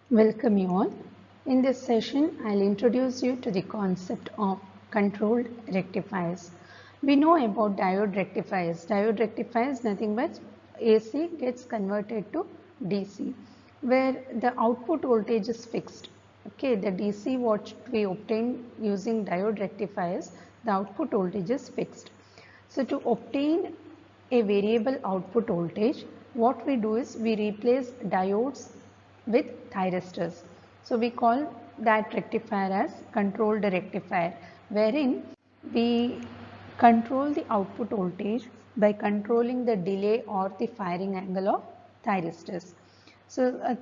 Welcome you all. In this session, I'll introduce you to the concept of controlled rectifiers. We know about diode rectifiers. Diode rectifiers nothing but AC gets converted to DC, where the output voltage is fixed. Okay, the DC what we obtain using diode rectifiers, the output voltage is fixed. So to obtain a variable output voltage, what we do is we replace diodes with thyristors. So we call that rectifier as controlled rectifier, wherein we control the output voltage by controlling the delay or the firing angle of thyristors. So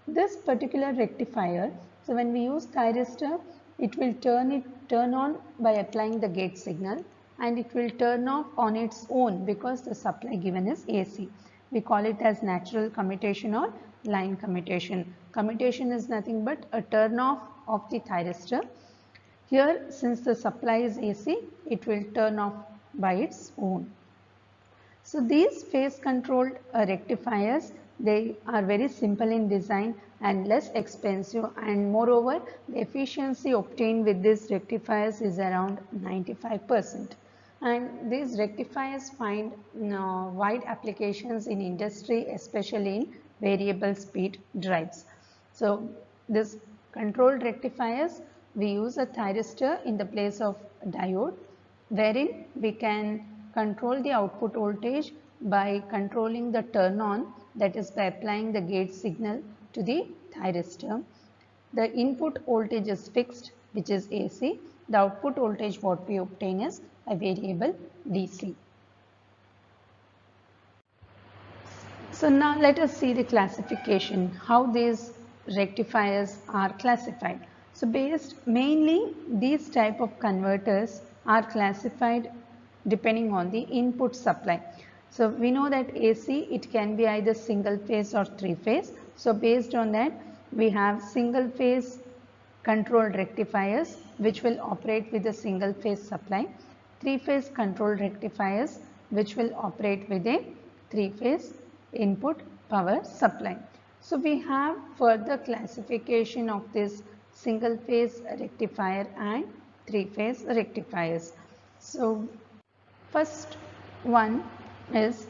this particular rectifier, so when we use thyristor, it will turn on by applying the gate signal, and it will turn off on its own because the supply given is AC. We call it as natural commutation or line commutation. Commutation is nothing but a turn off of the thyristor. Here, since the supply is AC, it will turn off by its own. So these phase controlled rectifiers, they are very simple in design and less expensive, and moreover the efficiency obtained with these rectifiers is around 95%. And these rectifiers find wide applications in industry, especially in variable speed drives. So this controlled rectifiers, we use a thyristor in the place of diode, wherein we can control the output voltage by controlling the turn on, that is by applying the gate signal to the thyristor. The input voltage is fixed, which is AC. The output voltage what we obtain is a variable DC. So now let us see the classification, how these rectifiers are classified. So mainly these type of converters are classified depending on the input supply. So we know that AC, it can be either single phase or three phase. So based on that, we have single phase controlled rectifiers which will operate with a single phase supply, three phase controlled rectifiers which will operate with a three phase input power supply. So we have further classification of this single phase rectifier and three phase rectifiers. So first one is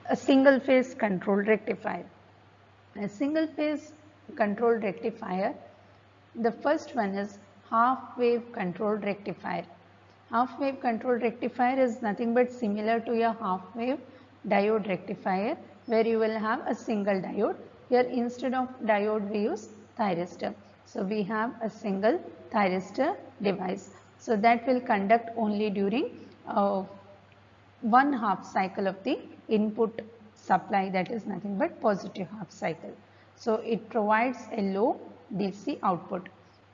a single phase controlled rectifier. A single phase controlled rectifier, the first one is half wave controlled rectifier. Half wave controlled rectifier is nothing but similar to a half wave diode rectifier, where you will have a single diode. Here instead of diode we use thyristor. So we have a single thyristor device. So that will conduct only during 1/2 cycle of the input supply, that is nothing but positive half cycle. So it provides a low DC output.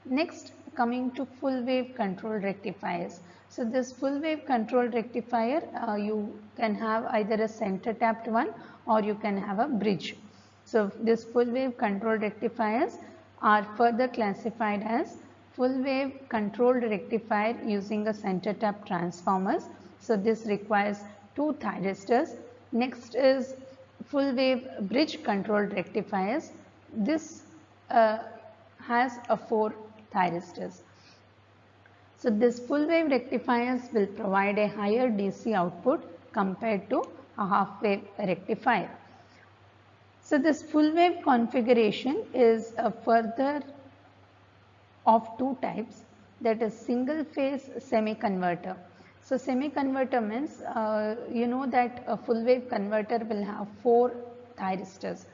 Next, coming to full wave controlled rectifiers. So this full wave controlled rectifier, you can have either a center tapped one or you can have a bridge. So this full wave controlled rectifiers are further classified as full wave controlled rectifier using a center tap transformers. So this requires two thyristors. Next is full wave bridge controlled rectifiers. This has a 4 thyristors. So this full wave rectifiers will provide a higher DC output compared to a half wave rectifier. So this full wave configuration is a further of two types, that is single phase semi converter. So semi converter means you know that a full wave converter will have 4 thyristors.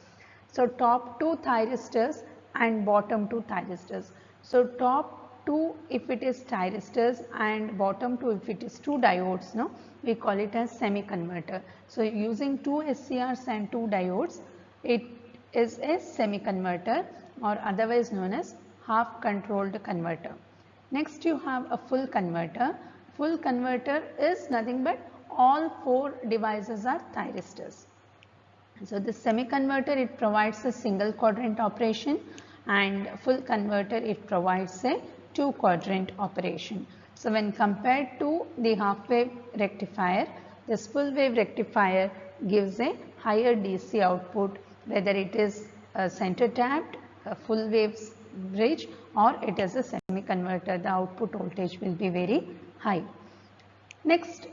So top 2 thyristors and bottom 2 thyristors. So top 2 if it is thyristors and bottom 2 if it is 2 diodes, no, we call it as semi converter. So using 2 SCRs and 2 diodes, it is a semi converter, or otherwise known as half controlled converter. Next you have a full converter. Full converter is nothing but all 4 devices are thyristors. So the semi-converter, it provides a single quadrant operation, and full converter, it provides a 2 quadrant operation. So when compared to the half wave rectifier, this full wave rectifier gives a higher DC output, whether it is a center tapped, a full waves bridge, or it is a semi-converter. The output voltage will be very high. Next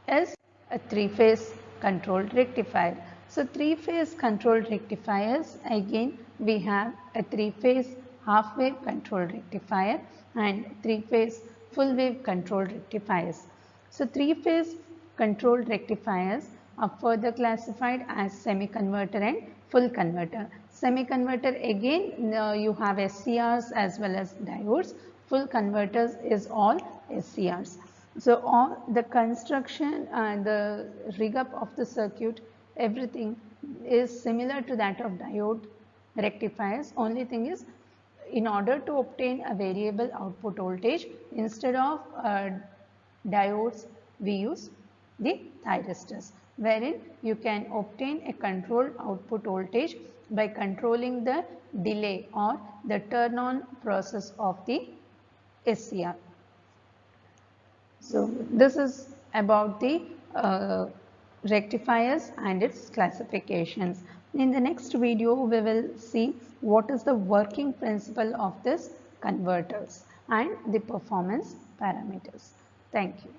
is a 3-phase controlled rectifier. So 3-phase controlled rectifiers, again we have a 3-phase half wave controlled rectifier and 3-phase full wave controlled rectifiers. So 3-phase controlled rectifiers are further classified as semi-converter and full converter. Semi-converter, again you have SCRs as well as diodes. Full converters is all SCRs. So all the construction and the rig up of the circuit, everything is similar to that of diode rectifiers. Only thing is, in order to obtain a variable output voltage, instead of diodes, we use the thyristors, wherein you can obtain a controlled output voltage by controlling the delay or the turn on process of the SCR. So this is about the rectifiers and its classifications. In the next video, we will see what is the working principle of this converters and the performance parameters. Thank you.